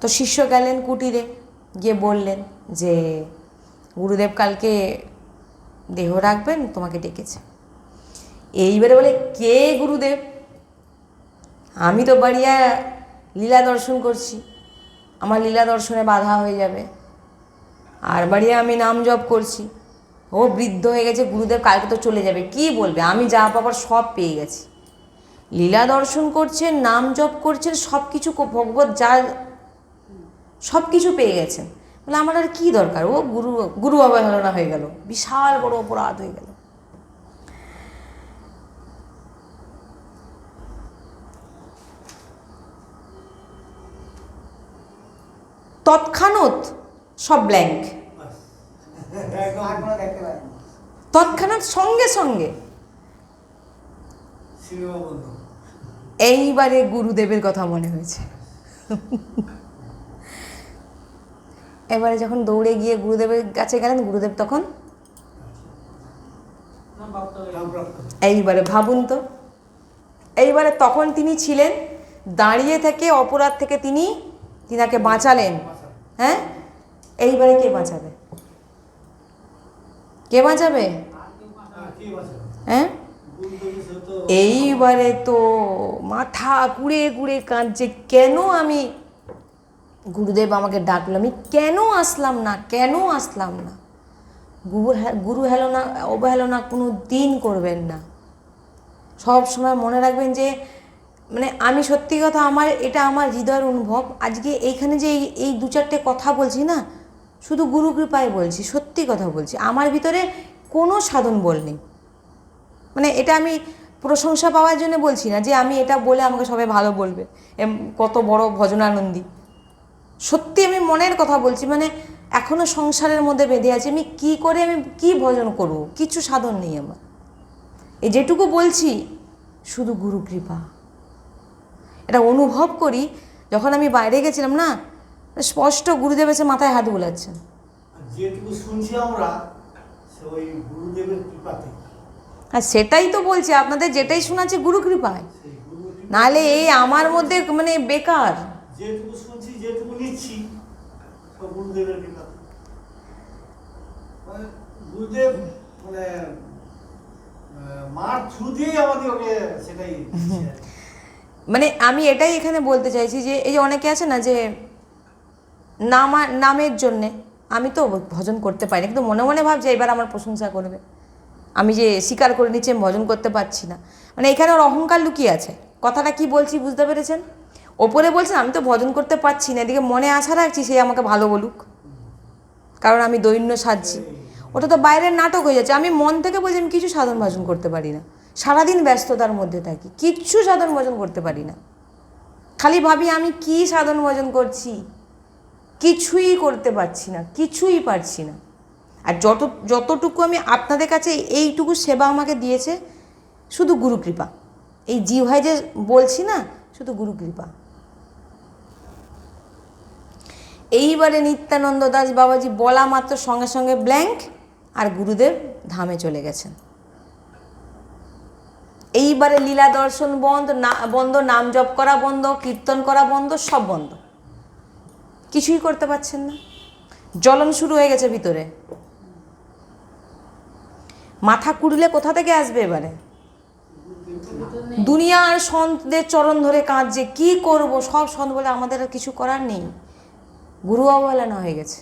তো শিষ্য গেলেন কুটিরে, গিয়ে বললেন যে গুরুদেব কালকে দেহ রাখবেন, তোমাকে ডেকেছে। এইবারে বলে, কে গুরুদেব? আমি তো বাড়িয়া লীলা দর্শন করছি, আমার লীলা দর্শনে বাধা হয়ে যাবে, আর বাড়িয়া আমি নাম জপ করছি। ও বৃদ্ধ হয়ে গেছে, গুরুদেব কালকে তো চলে যাবে, কি বলবে? আমি যা পাবার সব পেয়ে গেছি। লীলা দর্শন করছেন, নাম জপ করছেন, সব কিছু ভগবত যা সব কিছু পেয়ে গেছেন, বলে আমার আর কী দরকার? ও গুরু অবহেলনা হয়ে গেল, বিশাল বড় অপরাধ হয়ে গেল। তৎক্ষণাৎ সব ব্ল্যাঙ্ক, তৎক্ষণাৎ সঙ্গে সঙ্গে। এইবারে গুরুদেবের কথা মনে হয়েছে। এবারে যখন দৌড়ে গিয়ে গুরুদেবের কাছে গেলেন, গুরুদেব তখন, এইবারে ভাবুন তো, এইবারে তখন তিনি ছিলেন, দাঁড়িয়ে থেকে অপরাধ থেকে তিনাকে বাঁচালেন। হ্যাঁ, এইবারে কে বাঁচাবে? কে বাঁচাবে? হ্যাঁ, এইবারে তো মাথা কুড়ে কুড়ে কাঁদছে, কেন আমি, গুরুদেব আমাকে ডাকলো, আমি কেন আসলাম না, কেন আসলাম না? গুরু হেলনা অবহেলনা কোনো দিন করবেন না। সব সময় মনে রাখবেন যে, মানে আমি সত্যি কথা, এটা আমার হৃদয়ের অনুভব। আজকে এইখানে যে এই দু চারটে কথা বলছি না, শুধু গুরু কৃপায় বলছি, সত্যি কথা বলছি। আমার ভিতরে কোনো সাধন বল নেই। মানে এটা আমি প্রশংসা পাওয়ার জন্য বলছি না যে আমি এটা বলে আমাকে সবাই ভালো বলবে, কত বড় ভজনানন্দী। সত্যি আমি মনের কথা বলছি। মানে এখনও সংসারের মধ্যে বেঁধে আছি, আমি কি করে আমি কি ভজন করব? কিছু সাধন নেই আমার। এই যেটুকু বলছি শুধু গুরু কৃপা। এটা অনুভব করি। যখন আমি বাইরে গেছিলাম না, স্পষ্ট গুরুদেব এসে মাথায় হাত বুলাচ্ছেন। যেটুকু শুনছি আমরা ওই গুরুদেবের কৃপাতে। আর সেটাই তো বলছি আপনাদের, যেটাই শোনাচ্ছে গুরু কৃপায়, নাহলে এই আমার মধ্যে মানে বেকার। যেটুকু শুনছি, যেটুকু নিচ্ছি, সব গুরুদেবের কৃপাতে। মানে গুরুদেব মানে মার থ্রু দিয়েই আমাদেরকে সেটাই দিচ্ছে। মানে আমি এটাই এখানে বলতে চাইছি যে এই যে অনেকে আছে না যে নামের জন্যে, আমি তো ভজন করতে পারি না, কিন্তু মনে মনে ভাবছে এবার আমার প্রশংসা করবে। আমি যে স্বীকার করে নিচ্ছি আমি ভজন করতে পারছি না, মানে এখানে ওর অহংকার লুকিয়ে আছে। কথাটা কি বলছি বুঝতে পেরেছেন? ওপরে বলছেন আমি তো ভজন করতে পারছি না, এদিকে মনে আশা রাখছি সে আমাকে ভালো বলুক, কারণ আমি দৈন্য সাজছি। ওটা তো বাইরের নাটক হয়ে যাচ্ছে। আমি মন থেকে বলছি আমি কিছু সাধন ভজন করতে পারি না, সারাদিন ব্যস্ততার মধ্যে থাকি, কিচ্ছু সাধন ভজন করতে পারি না। খালি ভাবি আমি কি সাধন ভজন করছি, কিছুই করতে পারছি না, কিছুই পারছি না। আর যতটুকু আমি আপনাদের কাছে এইটুকু সেবা আমাকে দিয়েছে শুধু গুরু কৃপা। এই জিহ্বায় যে বলছি না, শুধু গুরু কৃপা। এইবারে নিত্যানন্দ দাস বাবাজি বলা মাত্র সঙ্গে সঙ্গে ব্ল্যাঙ্ক, আর গুরুদেব ধামে চলে গেছেন। এইবারে লীলা দর্শন বন্ধ, নাম জপ করা বন্ধ, কীর্তন করা বন্ধ, সব বন্ধ। কিছুই করতে পারছেন না। জ্বলন শুরু হয়ে গেছে ভিতরে। মাথা কুড়িলে কোথা থেকে আসবে এবারে? দুনিয়ার সন্তদের চরণ ধরে কাঁদছে, কি করব? সব সন্ত বলে আমাদের আর কিছু করার নেই, গুরু অবহেলনা হয়ে গেছে,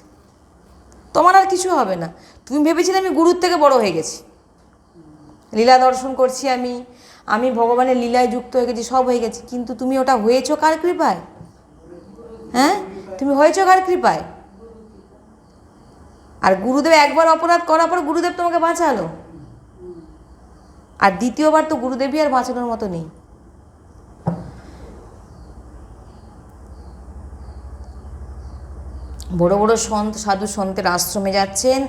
তোমার আর কিছু হবে না। তুমি ভেবেছিলে আমি গুরুর থেকে বড় হয়ে গেছি, লীলা দর্শন করছি, আমি ভগবানের লীলায় যুক্ত হয়ে গেছি, সব হয়ে গেছি, কিন্তু তুমি ওটা হয়েছো কার কৃপায়? হ্যাঁ, তুমি হয়েছো কার কৃপায়? আর গুরুদেব একবার অপরাধ করার পর গুরুদেব তোমাকে বাঁচালো, আর দ্বিতীয়বার তো গুরুদেবই আর বাঁচানোর মতো নেই। বড় বড় সাধু সন্তের আশ্রমে যাচ্ছেন,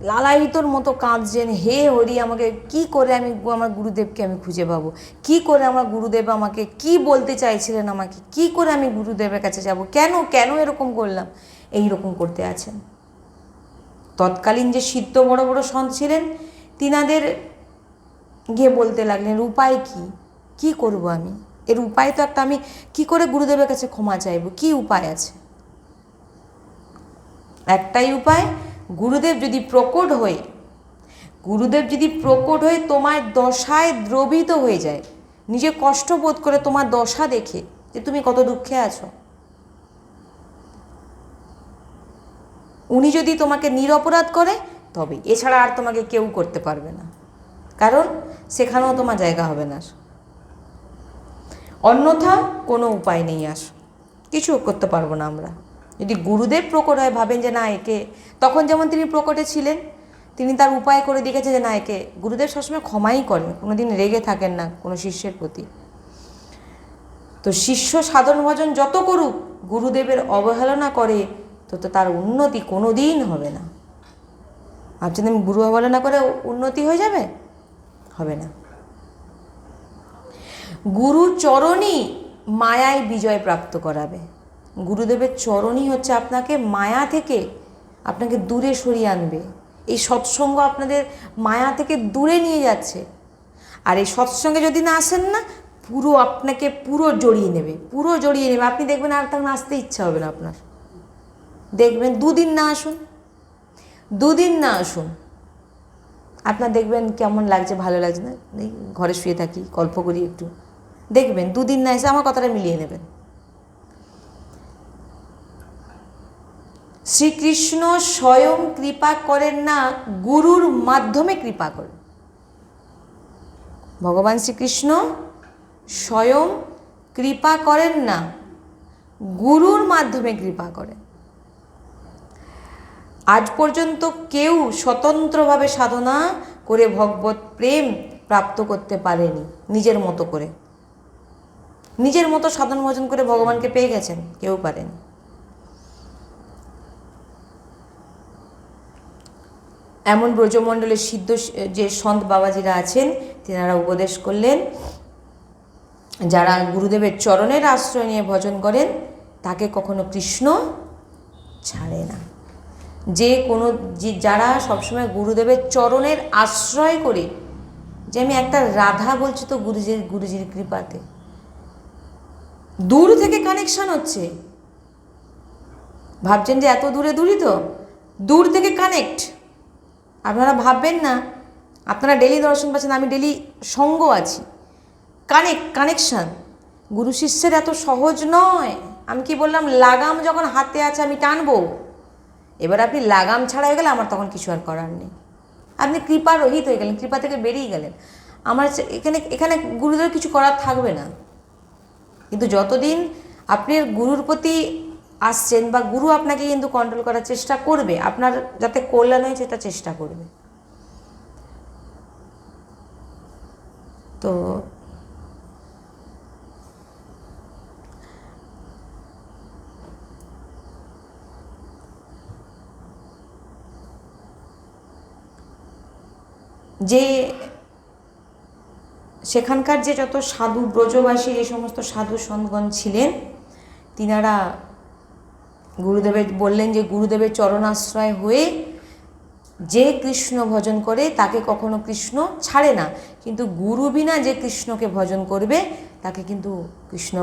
লালায়িতর মতো কাঁদছেন, হে হরি আমাকে কি করে আমি আমার গুরুদেবকে আমি খুঁজে পাবো, কি করে আমার গুরুদেব আমাকে কি বলতে চাইছিলেন, আমাকে কি করে আমি গুরুদেবের কাছে যাব, কেন এরকম করলাম, এই রকম করতে আছেন। তৎকালীন যে সিদ্ধ বড় বড় সন্ত ছিলেন, তিনাদের গিয়ে বলতে লাগলেন উপায় কি করব আমি, এর উপায় তো একটা, আমি কি করে গুরুদেবের কাছে ক্ষমা চাইব, কি উপায় আছে? একটাই উপায়, গুরুদেব যদি প্রকট হয়ে তোমার দশায় দ্রবিত হয়ে যায়, নিজে কষ্ট বোধ করে তোমার দশা দেখে যে তুমি কত দুঃখে আছো, উনি যদি তোমাকে নিরপরাধ করে, তবে এছাড়া আর তোমাকে কেউ করতে পারবে না, কারণ সেখানেও তোমার জায়গা হবে না। অন্যথা কোনো উপায় নেই, কিছু করতে পারবো না আমরা। যদি গুরুদেব প্রকট হয়, ভাবেন যে না একে, তখন যেমন তিনি প্রকটে ছিলেন, তিনি তার উপায় করে দেখেছেন যে না একে, গুরুদেব সবসময় ক্ষমাই করেন, কোনোদিন রেগে থাকেন না কোনো শিষ্যের প্রতি। তো শিষ্য সাধন ভজন যত করুক, গুরুদেবের অবহেলনা করে তো তার উন্নতি কোনো দিন হবে না। ভাবছেন আমি গুরু অবহেলনা করে উন্নতি হয়ে যাবে? হবে না। গুরুর চরণই মায়ায় বিজয় প্রাপ্ত করাবে। গুরুদেবের চরণই হচ্ছে আপনাকে মায়া থেকে আপনাকে দূরে সরিয়ে আনবে। এই সৎসঙ্গ আপনাদের মায়া থেকে দূরে নিয়ে যাচ্ছে। আর এই সৎসঙ্গে যদি না আসেন না, আপনাকে পুরো জড়িয়ে নেবে। আপনি দেখবেন আর তখন আসতে ইচ্ছা হবে না আপনার। দেখবেন দুদিন না আসুন, আপনার দেখবেন কেমন লাগছে, ভালো লাগছে না, ঘরে শুয়ে থাকি, গল্প করি একটু, দেখবেন দুদিন না এসে আমার কথাটা মিলিয়ে নেবেন। শ্রীকৃষ্ণ স্বয়ং কৃপা করেন না, গুরুর মাধ্যমে কৃপা করেন। ভগবান শ্রীকৃষ্ণ স্বয়ং কৃপা করেন না, গুরুর মাধ্যমে কৃপা করেন। আজ পর্যন্ত কেউ স্বতন্ত্রভাবে সাধনা করে ভগবত প্রেম প্রাপ্ত করতে পারেনি। নিজের মতো সাধন ভজন করে ভগবানকে পেয়ে গেছেন, কেউ পারেনি। এমন ব্রজমণ্ডলের সিদ্ধ যে সন্ত বাবাজিরা আছেন, তেনারা উপদেশ করলেন, যারা গুরুদেবের চরণের আশ্রয় নিয়ে ভজন করেন তাকে কখনো কৃষ্ণ ছাড়ে না। যারা সবসময় গুরুদেবের চরণের আশ্রয় করে, যে আমি একটা রাধা বলছি তো গুরুজির কৃপাতে, দূর থেকে কানেকশন হচ্ছে, ভাবছেন যে এত দূরে তো, দূর থেকে কানেক্ট। আপনারা ভাববেন না আপনারা ডেলি দর্শন পাচ্ছেন, আমি ডেলি সঙ্গ আছি, কানেকশান। গুরু শিষ্যের এত সহজ নয়। আমি কি বললাম, লাগাম যখন হাতে আছে আমি টানবো, এবার আপনি লাগাম ছাড়া হয়ে গেলে আমার তখন কিছু আর করার নেই। আপনি কৃপা রহিত হয়ে গেলেন, কৃপা থেকে বেরিয়ে গেলেন। আমার এখানে গুরুদের কিছু করার থাকবে না। কিন্তু যতদিন আপনি গুরুর প্রতি আসছেন, বা গুরু আপনাকে কিন্তু কন্ট্রোল করার চেষ্টা করবে, আপনার যাতে কল্যাণ হয় সেটা চেষ্টা করবে। তো সেখানকার যে যত সাধু ব্রজবাসী, যে সমস্ত সাধু সন্তগণ ছিলেন, তিনারা গুরুদেবের বললেন যে গুরুদেবের চরণাশ্রয় হয়ে যে কৃষ্ণ ভজন করে তাকে কখনো কৃষ্ণ ছাড়ে না, কিন্তু গুরু বিনা যে কৃষ্ণকে ভজন করবে তাকে কিন্তু কৃষ্ণ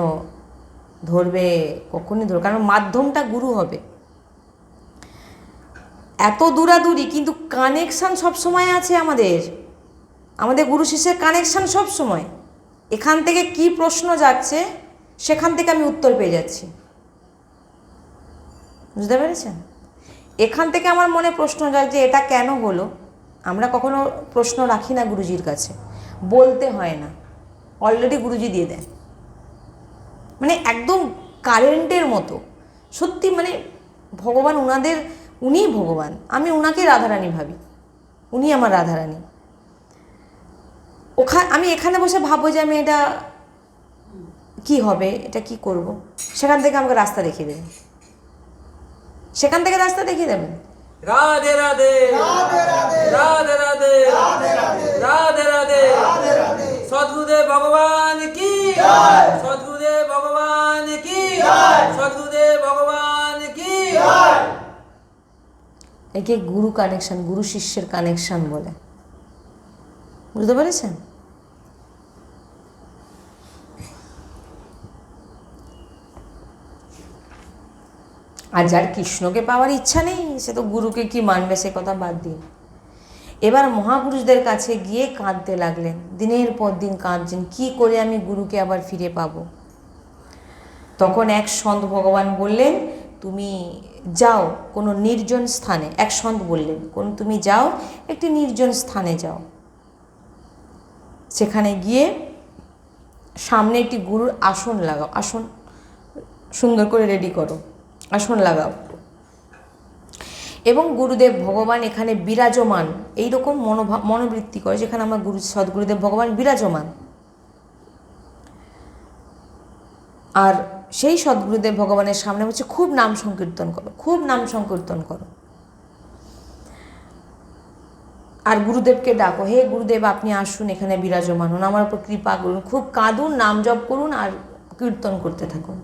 ধরবে, কখনই ধরবে, কারণ মাধ্যমটা গুরু হবে। এত দূরাদূরি কিন্তু কানেকশান সবসময় আছে আমাদের গুরু শিষ্যের কানেকশান সবসময়। এখান থেকে কি প্রশ্ন যাচ্ছে সেখান থেকে আমি উত্তর পেয়ে যাচ্ছি, বুঝতে পেরেছেন? এখান থেকে আমার মনে প্রশ্ন যাচ্ছে এটা কেন হলো। আমরা কখনো প্রশ্ন রাখি না গুরুজির কাছে, বলতে হয় না, অলরেডি গুরুজি দিয়ে দেন, মানে একদম কারেন্টের মতো। সত্যি মানে ভগবান উনিই ভগবান, আমি উনাকে রাধারানী ভাবি, উনি আমার রাধারানী। আমি এখানে বসে ভাববো যে আমি এটা কি হবে, এটা কি করব, সেখান থেকে আমাকে রাস্তা দেখিয়ে দেবেন, রাধে রাধে রাধে রাধে রাধে রাধে রাধে সদ্গুরুদেব ভগবান কি, সদ্গুরুদেব ভগবান কি, সদ্গুরুদেব ভগবান কি। একে গুরু কানেকশন, গুরু শিষ্যের কানেকশন বলে। বুঝতে পেরেছেন? আর যার কৃষ্ণকে পাওয়ার ইচ্ছা নেই সে তো গুরুকে কি মানবে, সে কথা বাদ দিন। এবার মহাপুরুষদের কাছে গিয়ে কাঁদতে লাগলেন, দিনের পর দিন কাঁদছেন, কি করে আমি গুরুকে আবার ফিরে পাবো। তখন এক সন্ত ভগবান বললেন, তুমি যাও কোনো নির্জন স্থানে। এক সন্ত বললেন, তুমি যাও একটি নির্জন স্থানে যাও, সেখানে গিয়ে সামনে একটি গুরুর আসন লাগাও, আসন সুন্দর করে রেডি করো, আসন লাগাও, এবং গুরুদেব ভগবান এখানে বিরাজমান, এইরকম মনোবৃত্তি করে যেখানে আমার সদ্গুরুদেব ভগবান বিরাজমান। আর সেই সদ্গুরুদেব ভগবানের সামনে হচ্ছে খুব নাম সংকীর্তন করো, খুব নাম সংকীর্তন করো, আর গুরুদেবকে ডাকো, হে গুরুদেব আপনি আসুন, এখানে বিরাজমান হন, আমার উপর কৃপা করুন, খুব কাঁদুন, নাম জপ করুন আর কীর্তন করতে থাকুন।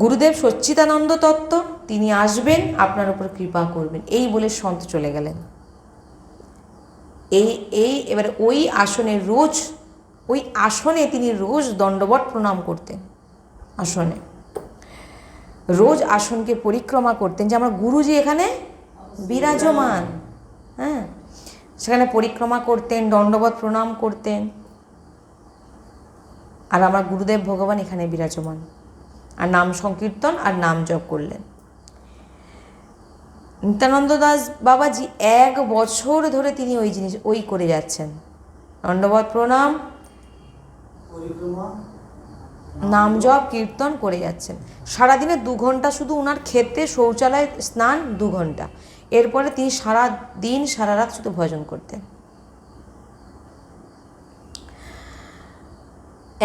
গুরুদেব সচ্চিদানন্দ তত্ত্ব, তিনি আসবেন, আপনার উপর কৃপা করবেন। এই বলে সন্ত চলে গেলেন। এবারে ওই আসনে তিনি রোজ দণ্ডবত প্রণাম করতেন, আসনে রোজ আসনকে পরিক্রমা করতেন, যে আমার গুরুজি এখানে বিরাজমান। হ্যাঁ, সেখানে পরিক্রমা করতেন, দণ্ডবত প্রণাম করতেন, আর আমার গুরুদেব ভগবান এখানে বিরাজমান, আর নাম সংকীর্তন আর নাম জপ করলেন। নিত্যানন্দ দাস বাবাজি 1 বছর ধরে তিনি ওই করে যাচ্ছেন, দণ্ডবত প্রণাম, নাম জপ কীর্তন করে যাচ্ছেন। সারাদিনে 2 ঘন্টা শুধু ওনার ক্ষেত্রে শৌচালয় স্নান, 2 ঘন্টা। এরপরে তিনি সারা দিন সারা রাত শুধু ভজন করতেন।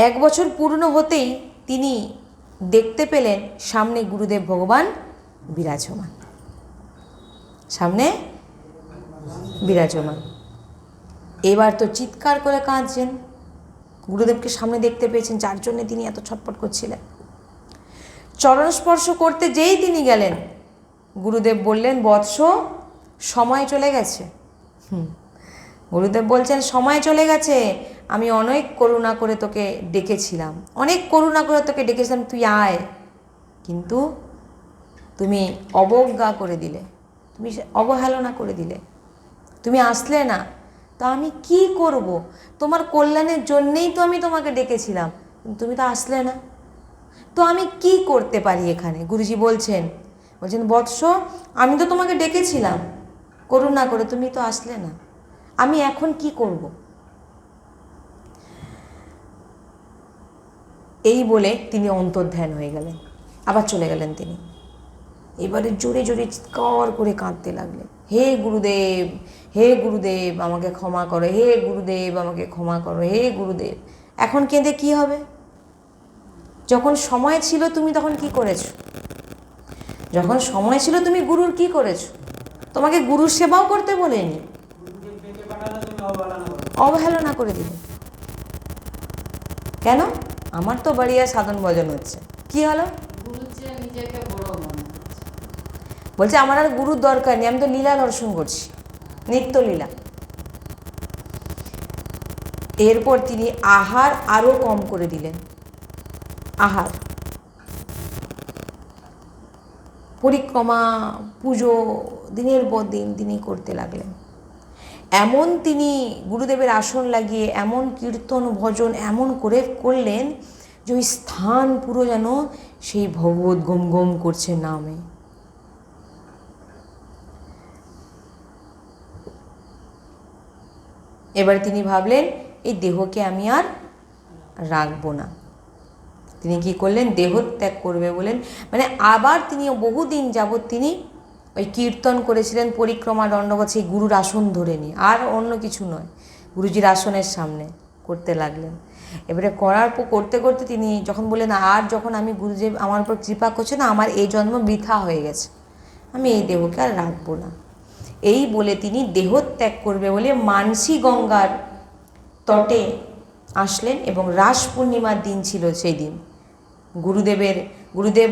1 বছর পূর্ণ হতেই তিনি দেখতে পেলেন সামনে গুরুদেব ভগবান বিরাজমান, সামনে বিরাজমান। এবার তো চিৎকার করে কাঁদছেন, গুরুদেবকে সামনে দেখতে পেয়েছেন, যার জন্য তিনি এত ছটফট করছিলেন। চরণ স্পর্শ করতে যেই তিনি গেলেন, গুরুদেব বললেন, বৎস সময় চলে গেছে। গুরুদেব বলছেন, সময় চলে গেছে, আমি অনেক করুণা করে তোকে ডেকেছিলাম, অনেক করুণা করে তোকে ডেকেছিলাম, তুই আয়, কিন্তু তুমি অবজ্ঞা করে দিলে, তুমি অবহেলনা করে দিলে, তুমি আসলে না, তো আমি কি করব? তোমার কল্যাণের জন্যেই তো আমি তোমাকে ডেকেছিলাম, তুমি তো আসলে না, তো আমি কি করতে পারি এখানে? গুরুজি বলছেন বৎস, আমি তো তোমাকে ডেকেছিলাম করুণা করে, তুমি তো আসলে না, আমি এখন কি করব? এই বলে তিনি অন্তর্ধান হয়ে গেলেন, আবার চলে গেলেন তিনি। এবারে জোরে জোরে চিৎকার করে কাঁদতে লাগলেন, হে গুরুদেব, হে গুরুদেব আমাকে ক্ষমা করো, হে গুরুদেব আমাকে ক্ষমা করো, হে গুরুদেব। এখন কেঁদে কি হবে? যখন সময় ছিল তুমি তখন কি করেছো? যখন সময় ছিল তুমি গুরুর কি করেছো? তোমাকে গুরুর সেবাও করতে বলেনি, অবহেলনা করে দিলে। কেন? আমার তো বাড়িয়া সাধন ভজন হচ্ছে, কি হলো? বলছে আমার আর গুরুর দরকার নেই, আমি তো লীলা দর্শন করছি, নিত্য লীলা। এরপর তিনি আহার আরো কম করে দিলেন, আহার, পরিক্রমা, পুজো দিনের পর দিন তিনি করতে লাগলেন। এমন তিনি গুরুদেবের আসন লাগিয়ে এমন কীর্তন ভজন এমন করলেন যে ওই স্থান পুরো যেন সেই ভগবত গম গম করছে নামে। এবার তিনি ভাবলেন এই দেহকে আমি আর রাখবো না। তিনি কি করলেন? দেহ ত্যাগ করবে বলেন, মানে আবার তিনি বহুদিন যাবৎ তিনি ওই কীর্তন করেছিলেন, পরিক্রমা দণ্ডবত সেই গুরুর আসন ধরে নিয়ে, আর অন্য কিছু নয়, গুরুজির আসনের সামনে করতে লাগলেন। এবারে করতে করতে তিনি যখন বললেন আর যখন আমি গুরুদেব আমার উপর কৃপা করছে না, আমার এই জন্ম বৃথা হয়ে গেছে, আমি এই দেহকে আর রাখবো না, এই বলে তিনি দেহ ত্যাগ করবে বলে মানসী গঙ্গার তটে আসলেন। এবং রাস পূর্ণিমার দিন ছিল সেই দিন। গুরুদেব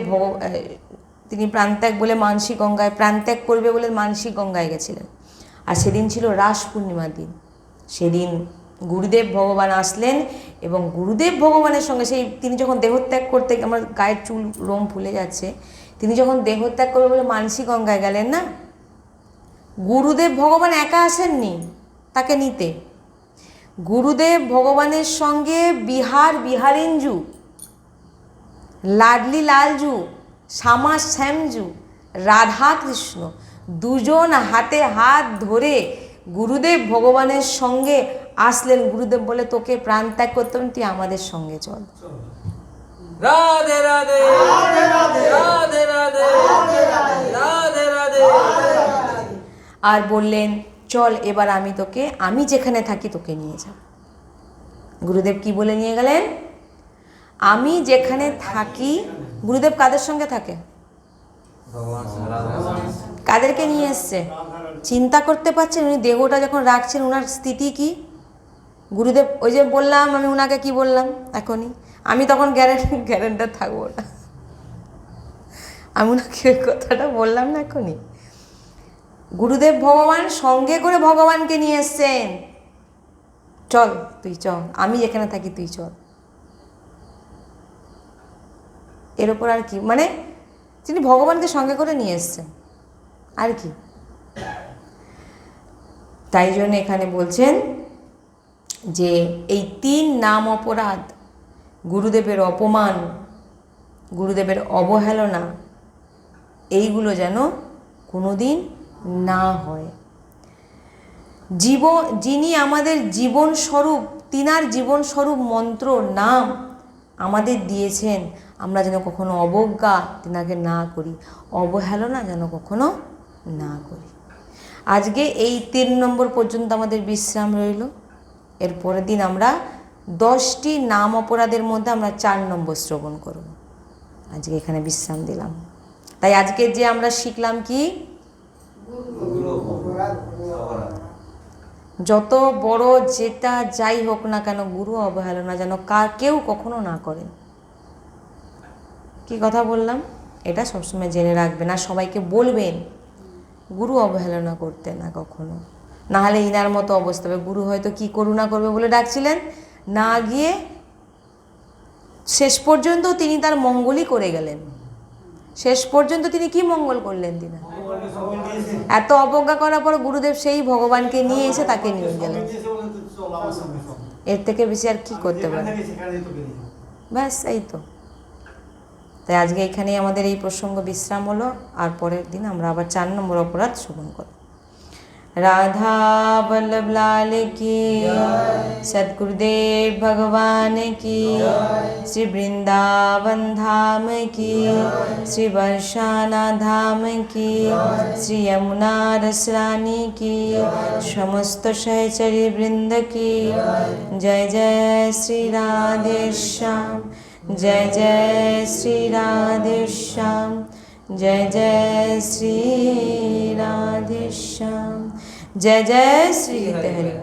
তিনি প্রাণত্যাগ বলে মানসী গঙ্গায় প্রাণত্যাগ করবে বলে মানসী গঙ্গায় গেছিলেন। আর সেদিন ছিল রাস পূর্ণিমার দিন। সেদিন গুরুদেব ভগবান আসলেন এবং গুরুদেব ভগবানের সঙ্গে সেই তিনি যখন দেহত্যাগ করতে, আমার গায়ের চুল রোম ফুলে যাচ্ছে, তিনি যখন দেহত্যাগ করবে বলে মানসী গঙ্গায় গেলেন না, গুরুদেব ভগবান একা আসেননি তাকে নিতে। গুরুদেব ভগবানের সঙ্গে বিহারিঞ্জু, লাডলি লালজু, শ্যামা শ্যামজু, রাধা কৃষ্ণ দুজন হাতে হাত ধরে গুরুদেব ভগবানের সঙ্গে আসলেন। গুরুদেব বলে তোকে প্রাণ ত্যাগ করতে হবে, তুই আমাদের সঙ্গে চল। রাধে রাধে রাধে রাধে রাধে রাধে। আর বললেন চল এবার আমি যেখানে থাকি তোকে নিয়ে যাব। গুরুদেব কি বলে নিয়ে গেলেন? আমি যেখানে থাকি। গুরুদেব কাদের সঙ্গে থাকে? কাদেরকে নিয়ে এসছে? চিন্তা করতে পারছেন উনি দেহটা যখন রাখছেন ওনার স্থিতি কি? গুরুদেব ওই যে বললাম আমি ওনাকে কি বললাম এখনই, আমি তখন গ্যারেন্টার থাকবো না, আমি ওনাকে ওই কথাটা বললাম না এখনই। গুরুদেব ভগবান সঙ্গে করে ভগবানকে নিয়ে এসছেন, চল তুই চল, আমি যেখানে থাকি তুই চল। এর ওপর আর কি, মানে তিনি ভগবানকে সঙ্গে করে নিয়ে এসছেন আর কি। তাই জন্য এখানে বলছেন যে এই 3 নাম অপরাধ, গুরুদেবের অপমান, গুরুদেবের অবহেলনা, এইগুলো যেন কোনোদিন না হয়। যিনি আমাদের জীবন স্বরূপ, তিনার জীবন স্বরূপ মন্ত্র নাম আমাদের দিয়েছেন, আমরা যেন কখনো অবজ্ঞা তিনাকে না করি, অবহেলনা যেন কখনো না করি। আজকে এই 3 নম্বর পর্যন্ত আমাদের বিশ্রাম রইল। এর পরের দিন আমরা 10টি নাম অপরাধের মধ্যে আমরা 4 নম্বর শ্রবণ করব। আজকে এখানে বিশ্রাম দিলাম। তাই আজকে যে আমরা শিখলাম কি, যত বড় যেটা যাই হোক না কেন গুরু অবহেলনা যেন কেউ কখনো না করে। কি কথা বললাম এটা সবসময় জেনে রাখবেন, আর সবাইকে বলবেন গুরু অবহেলনা করতে না কখনো, না হলে ইনার মতো অবস্থা হবে। গুরু হয়তো কি করুণা করবে বলে ডাকছিলেন, না গিয়ে শেষ পর্যন্ত তিনি তার মঙ্গলই করে গেলেন। শেষ পর্যন্ত তিনি কি মঙ্গল করলেন? তিনি এত অবজ্ঞা করার পর গুরুদেব সেই ভগবানকে নিয়ে এসে তাকে নিয়ে গেলেন। এর থেকে বেশি আর কি করতে পারে? ব্যাস এই তো। তাই আজকে এখানেই আমাদের এই প্রসঙ্গ বিশ্রাম হলো, আর পরের দিন আমরা আবার 4 নম্বর অপরাধ শ্রবণ করব। राधा वल्लभ लाल की, सद्गुरुदेव भगवान की, श्री वृंदावन धाम की, श्री बरसाना धाम की, श्री यमुना रसरानी की, समस्त सहचरी वृंद की। जय जय श्री राधे श्याम, जय जय श्री राधे श्याम, जय जय श्री राधे श्याम, जय जय श्री हरि।